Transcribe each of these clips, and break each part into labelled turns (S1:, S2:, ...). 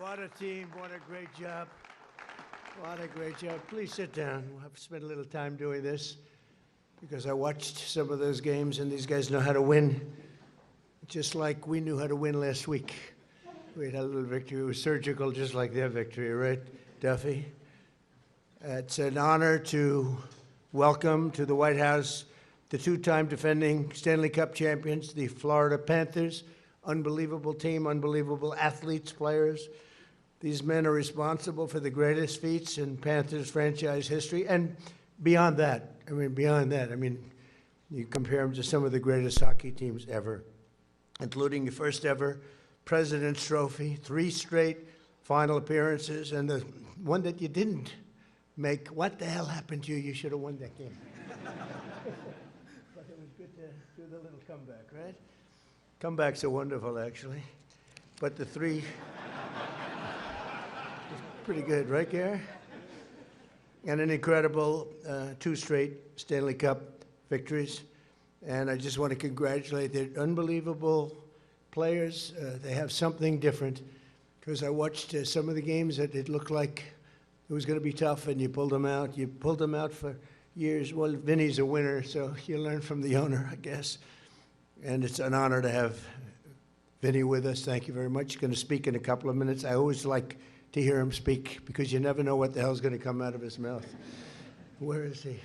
S1: What a team. What a great job. What a great job. Please sit down. I've spent a little time doing this because I watched some of those games, and these guys know how to win, just like we knew how to win last week. We had a little victory. It was surgical, just like their victory, right, Duffy? It's an honor to welcome to the White House the two-time defending Stanley Cup champions, the Florida Panthers. Unbelievable team, unbelievable athletes, players. These men are responsible for the greatest feats in Panthers franchise history, and beyond that. You compare them to some of the greatest hockey teams ever, including the first ever President's Trophy, 3 straight final appearances, and the one that you didn't make. What the hell happened to you? You should have won that game. But it was good to do the little comeback, right? Comebacks are wonderful, actually. But the 3 is pretty good, right, Gary? And an incredible 2 straight Stanley Cup victories. And I just want to congratulate the unbelievable players. They have something different, because I watched some of the games that it looked like it was going to be tough, and you pulled them out. You pulled them out for years. Well, Vinny's a winner, so you learn from the owner, I guess. And it's an honor to have Vinny with us. Thank you very much. He's going to speak in a couple of minutes. I always like to hear him speak, because you never know what the hell's going to come out of his mouth. Where is he?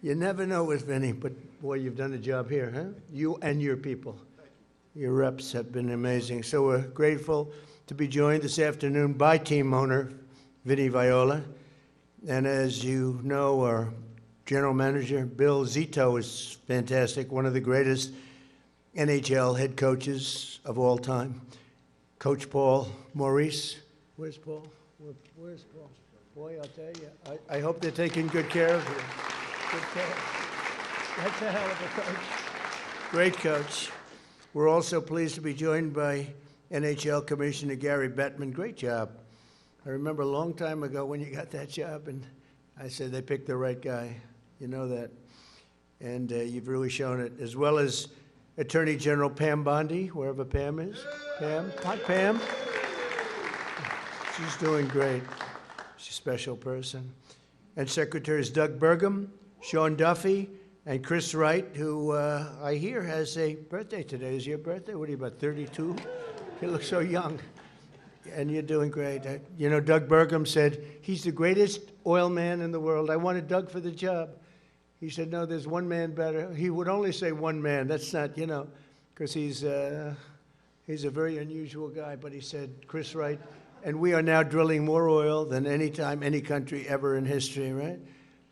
S1: You never know with Vinny, but boy, you've done a job here, huh? You and your people. Your reps have been amazing. So we're grateful to be joined this afternoon by team owner Vinny Viola. And as you know, our general manager, Bill Zito, is fantastic, one of the greatest NHL head coaches of all time. Coach Paul Maurice. Where's Paul? Where's Paul? Boy, I'll tell you, I hope they're taking good care of you. Good care. That's a hell of a coach. Great coach. We're also pleased to be joined by NHL Commissioner Gary Bettman. Great job. I remember a long time ago when you got that job, and I said they picked the right guy. You know that. And you've really shown it, as well as Attorney General Pam Bondi, wherever Pam is. Pam. Hi, Pam. She's doing great. She's a special person. And Secretaries Doug Burgum, Sean Duffy, and Chris Wright, who I hear has a birthday today. Is your birthday? What are you, about 32? You look so young. And you're doing great. You know, Doug Burgum said he's the greatest oil man in the world. I wanted Doug for the job. He said, no, there's one man better. He would only say one man. That's not, because he's a very unusual guy. But he said, Chris Wright, and we are now drilling more oil than any time, any country ever in history, right?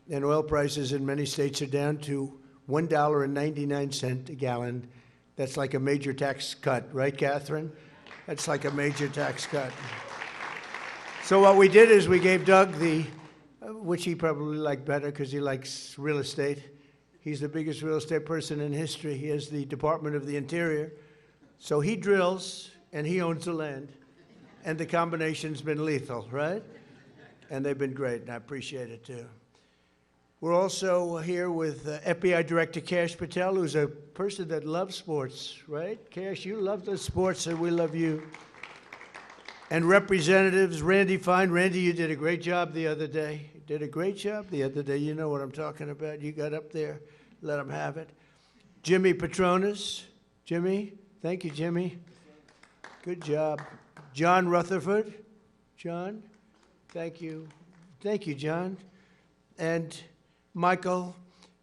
S1: And oil prices in many states are down to $1.99 a gallon. That's like a major tax cut, right, Catherine? That's like a major tax cut. So what we did is we gave Doug which he probably liked better because he likes real estate. He's the biggest real estate person in history. He has the Department of the Interior. So he drills and he owns the land. And the combination's been lethal, right? And they've been great, and I appreciate it too. We're also here with FBI Director Kash Patel, who's a person that loves sports, right? Kash, you love the sports, and we love you. And Representatives Randy Fine. Randy, you did a great job the other day. You did a great job the other day. You know what I'm talking about. You got up there. Let them have it. Jimmy Petronas. Jimmy. Thank you, Jimmy. Good job. John Rutherford. John. Thank you. Thank you, John. And Michael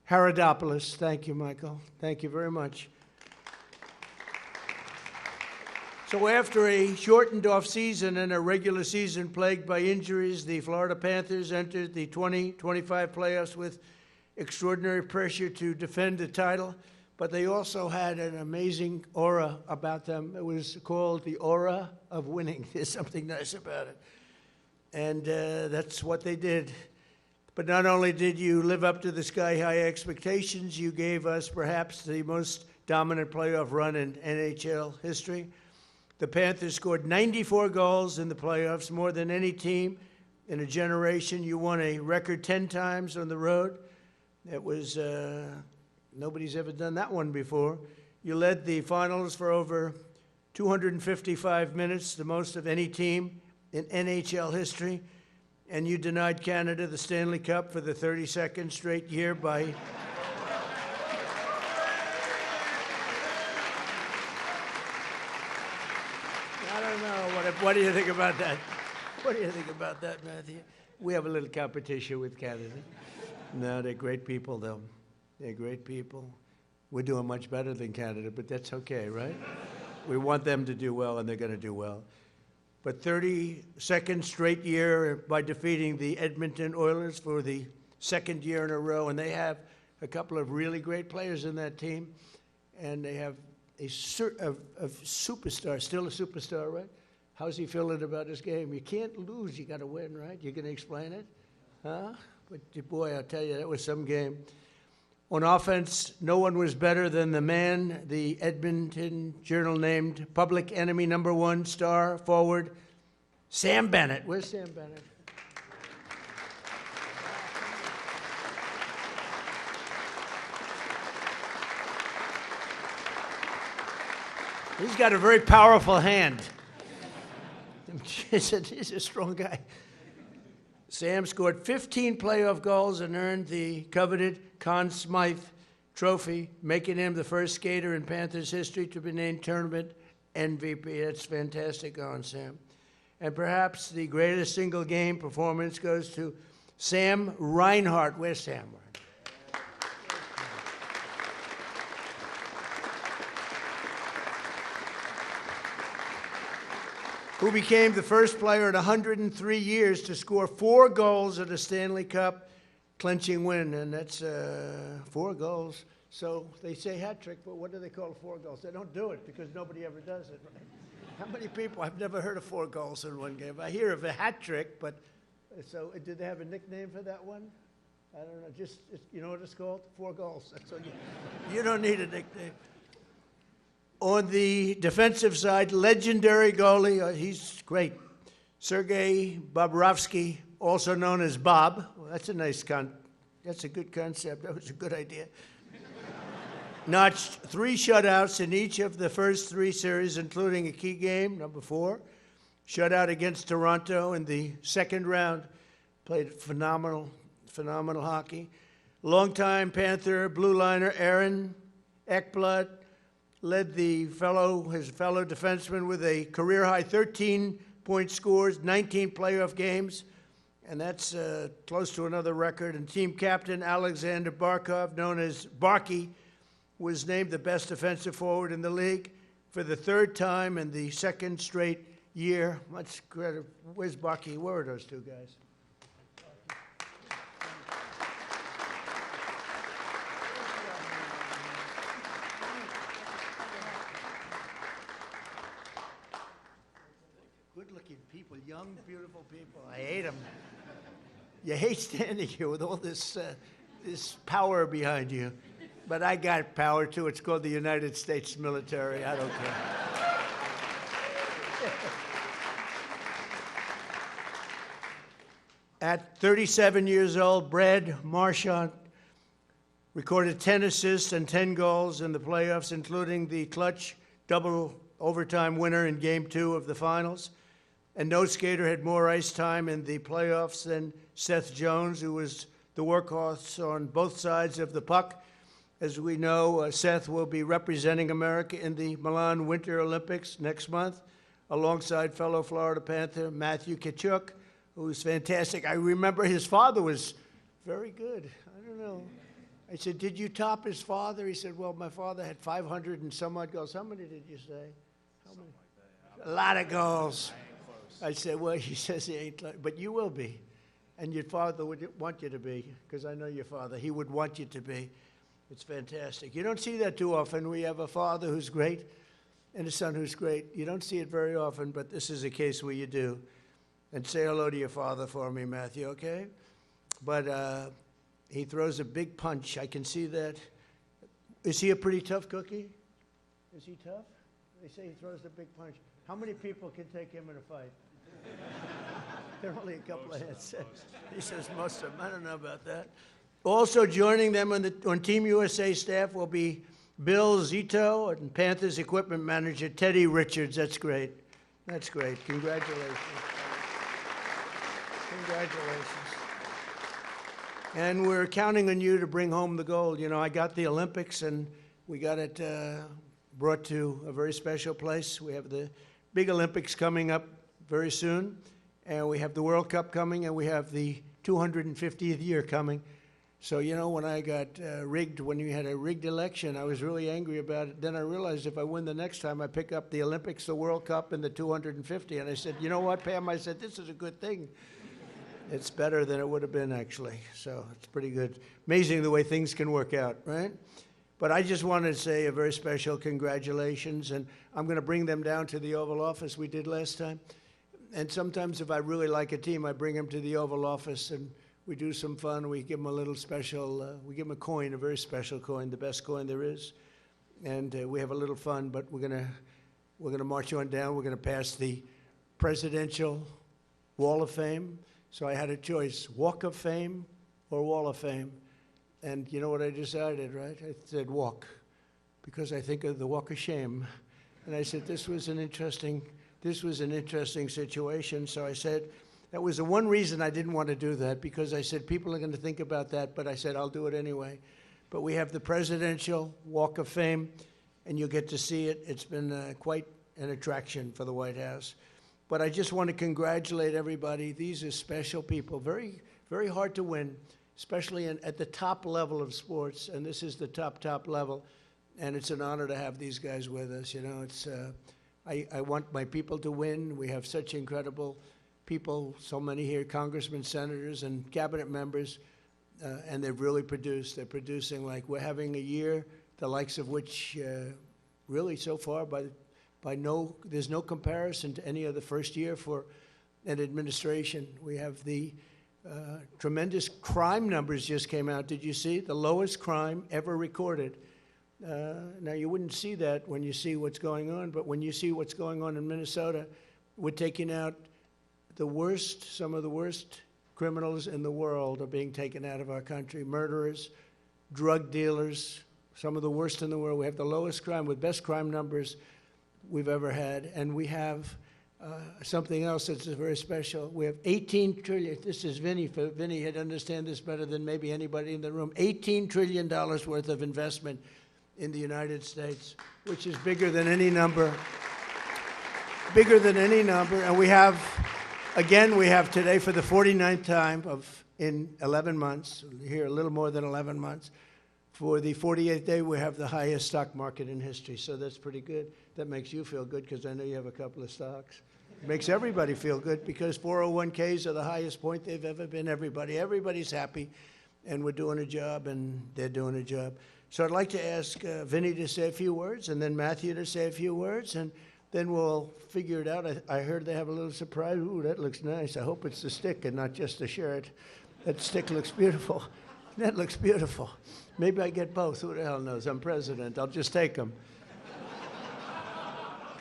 S1: Haradopoulos. Thank you, Michael. Thank you very much. So after a shortened off-season and a regular season plagued by injuries, the Florida Panthers entered the 2025 playoffs with extraordinary pressure to defend the title, but they also had an amazing aura about them. It was called the aura of winning. There's something nice about it. And that's what they did. But not only did you live up to the sky-high expectations, you gave us perhaps the most dominant playoff run in NHL history. The Panthers scored 94 goals in the playoffs, more than any team in a generation. You won a record 10 times on the road. It was, nobody's ever done that one before. You led the finals for over 255 minutes, the most of any team in NHL history. And you denied Canada the Stanley Cup for the 32nd straight year by... I don't know. What do you think about that? What do you think about that, Matthew? We have a little competition with Canada. No, they're great people, though. They're great people. We're doing much better than Canada, but that's okay, right? We want them to do well, and they're going to do well. But 32nd straight year by defeating the Edmonton Oilers for the second year in a row, and they have a couple of really great players in that team, and they have a superstar, still a superstar, right? How's he feeling about his game? You can't lose, you got to win, right? You're going to explain it? Huh? But boy, I'll tell you, that was some game. On offense, no one was better than the man the Edmonton Journal named public enemy #1 star forward, Sam Bennett. Where's Sam Bennett? He's got a very powerful hand. He's a strong guy. Sam scored 15 playoff goals and earned the coveted Conn Smythe Trophy, making him the first skater in Panthers history to be named tournament MVP. That's fantastic on Sam. And perhaps the greatest single game performance goes to Sam Reinhart. Where's Sam? Who became the first player in 103 years to score 4 goals at a Stanley Cup clinching win, and that's 4 goals. So they say hat trick, but what do they call 4 goals? They don't do it because nobody ever does it, right? How many people? I've never heard of 4 goals in one game. I hear of a hat trick, but so did they have a nickname for that one? I don't know. Just you know what it's called? 4 goals. That's all you don't need a nickname. On the defensive side, legendary goalie, he's great, Sergei Bobrovsky, also known as Bob. Well, that's a good concept. That was a good idea. Notched 3 shutouts in each of the first 3 series, including a key game, #4. Shutout against Toronto in the second round. Played phenomenal hockey. Longtime Panther blue liner Aaron Ekblad led his fellow defenseman with a career-high 13-point scores, 19 playoff games, and that's close to another record. And team captain Alexander Barkov, known as Barky, was named the best defensive forward in the league for the 3rd time in the 2nd straight year. Much credit. Where's Barky? Where are those 2 guys? Good-looking people, young, beautiful people. I hate them. You hate standing here with all this power behind you. But I got power, too. It's called the United States military. I don't care. At 37 years old, Brad Marchand recorded 10 assists and 10 goals in the playoffs, including the clutch double overtime winner in Game 2 of the finals. And no skater had more ice time in the playoffs than Seth Jones, who was the workhorse on both sides of the puck. As we know, Seth will be representing America in the Milan Winter Olympics next month, alongside fellow Florida Panther Matthew Tkachuk, who's fantastic. I remember his father was very good. I don't know. I said, did you top his father? He said, well, my father had 500 and some odd goals. How many did you say? How many? A lot of goals. I said, well, he says he ain't, but you will be. And your father would want you to be, because I know your father. He would want you to be. It's fantastic. You don't see that too often. We have a father who's great and a son who's great. You don't see it very often, but this is a case where you do. And say hello to your father for me, Matthew, okay? But he throws a big punch. I can see that. Is he a pretty tough cookie? Is he tough? They say he throws the big punch. How many people can take him in a fight? There are only a couple of heads. He says most of them. I don't know about that. Also joining them on Team USA staff will be Bill Zito, and Panthers equipment manager Teddy Richards. That's great. That's great. Congratulations. Congratulations. And we're counting on you to bring home the gold. You know, I got the Olympics, and we got it brought to a very special place. We have the big Olympics coming up very soon, and we have the World Cup coming, and we have the 250th year coming. So, you know, when I got rigged, when you had a rigged election, I was really angry about it. Then I realized if I win the next time, I pick up the Olympics, the World Cup, and the 250. And I said, you know what, Pam? I said, this is a good thing. It's better than it would have been, actually. So it's pretty good. Amazing the way things can work out, right? But I just wanted to say a very special congratulations. And I'm going to bring them down to the Oval Office we did last time. And sometimes if I really like a team, I bring them to the Oval Office, and we do some fun. We give them a little special, we give them a coin, a very special coin, the best coin there is. And we have a little fun, but we're gonna march on down. We're gonna pass the Presidential Wall of Fame. So I had a choice, Walk of Fame or Wall of Fame. And you know what I decided, right? I said walk, because I think of the Walk of Shame. And I said, this was an interesting situation. So I said, that was the one reason I didn't want to do that, because I said people are going to think about that, but I said I'll do it anyway. But we have the Presidential Walk of Fame, and you'll get to see it. It's been quite an attraction for the White House. But I just want to congratulate everybody. These are special people, very, very hard to win, especially at the top level of sports, and this is the top level, and it's an honor to have these guys with us. You know, it's I want my people to win. We have such incredible people, so many here, congressmen, senators, and cabinet members, and they've really produced. They're producing, like, we're having a year, the likes of which really so far there's no comparison to any other first year for an administration. We have the tremendous crime numbers just came out. Did you see? The lowest crime ever recorded. Now, you wouldn't see that when you see what's going on, but when you see what's going on in Minnesota, we're taking out the worst, some of the worst criminals in the world are being taken out of our country. Murderers, drug dealers, some of the worst in the world. We have the lowest crime with best crime numbers we've ever had. And we have something else that's very special. We have 18 trillion, this is Vinny, Vinny had understand this better than maybe anybody in the room, $18 trillion worth of investment in the United States, which is bigger than any number, and we have, again, we have today for the 49th time in 11 months, here a little more than 11 months, for the 48th day, we have the highest stock market in history, so that's pretty good. That makes you feel good, because I know you have a couple of stocks. It makes everybody feel good, because 401ks are the highest point they've ever been. Everybody's happy, and we're doing a job, and they're doing a job. So I'd like to ask Vinny to say a few words, and then Matthew to say a few words, and then we'll figure it out. I heard they have a little surprise. Ooh, that looks nice. I hope it's the stick and not just the shirt. That stick looks beautiful. That looks beautiful. Maybe I get both. Who the hell knows? I'm president. I'll just take them.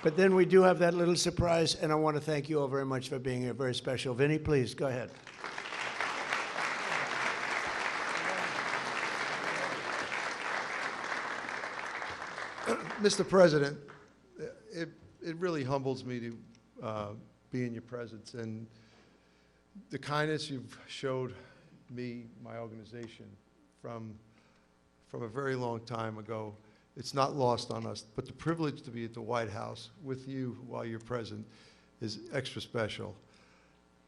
S1: But then we do have that little surprise, and I want to thank you all very much for being here. Very special. Vinny, please, go ahead.
S2: Mr. President, it really humbles me to be in your presence, and the kindness you've showed me, my organization, from a very long time ago, it's not lost on us. But the privilege to be at the White House with you while you're present is extra special.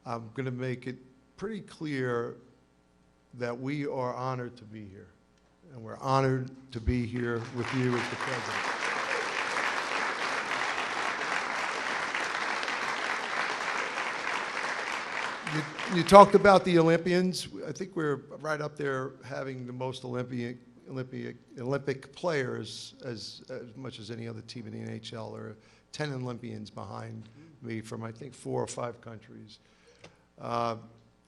S2: I'm going to make it pretty clear that we are honored to be here, and we're honored to be here with you as the president. You talked about the Olympians. I think we're right up there having the most Olympic players as much as any other team in the NHL. There are 10 Olympians behind me from, I think, 4 or 5 countries.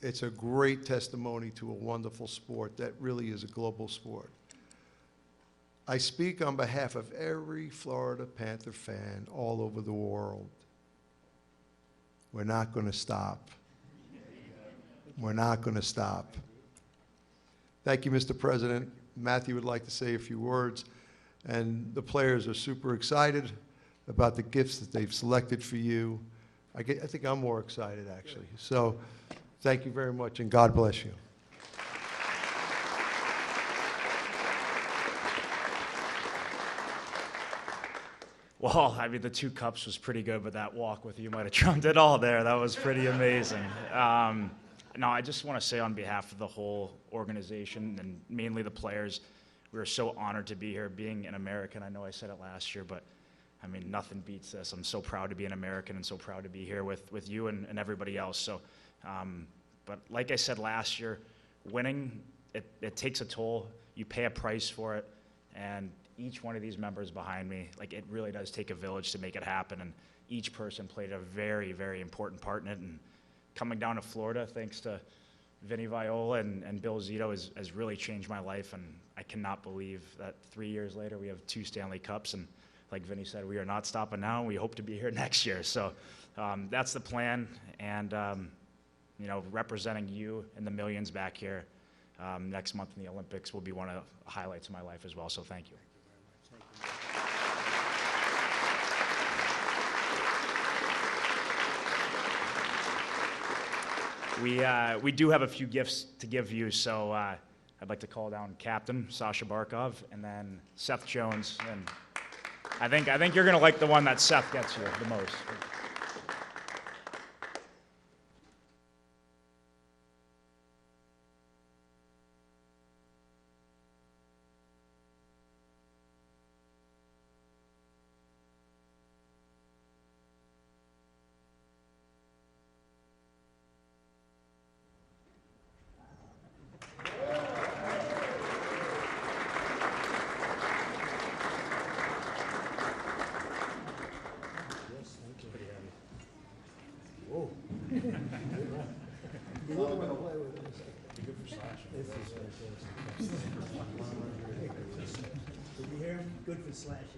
S2: It's a great testimony to a wonderful sport that really is a global sport. I speak on behalf of every Florida Panther fan all over the world. We're not going to stop. We're not going to stop. Thank you, Mr. President. Matthew would like to say a few words, And the players are super excited about the gifts that they've selected for you. I think I'm more excited, actually. So thank you very much, and God bless you.
S3: Well, I mean, the 2 cups was pretty good, but that walk with you might have trumped it all there. That was pretty amazing. No, I just want to say on behalf of the whole organization and mainly the players, we are so honored to be here. Being an American, I know I said it last year, but I mean, nothing beats this. I'm so proud to be an American and so proud to be here with you and everybody else. So, but like I said last year, winning, it takes a toll. You pay a price for it, and each one of these members behind me, like, it really does take a village to make it happen, and each person played a very, very important part in it. And coming down to Florida, thanks to Vinny Viola and Bill Zito, has really changed my life, and I cannot believe that 3 years later we have 2 Stanley Cups, and like Vinny said, we are not stopping now, and we hope to be here next year. So that's the plan, and you know, representing you and the millions back here next month in the Olympics will be one of the highlights of my life as well, so thank you. We do have a few gifts to give you, so I'd like to call down Captain Sasha Barkov and then Seth Jones. And I think you're going to like the one that Seth gets you the most.
S1: Whoa. You wouldn't want to play with this. Good for Sasha. This is fantastic. Did you hear him? Good for Slashy.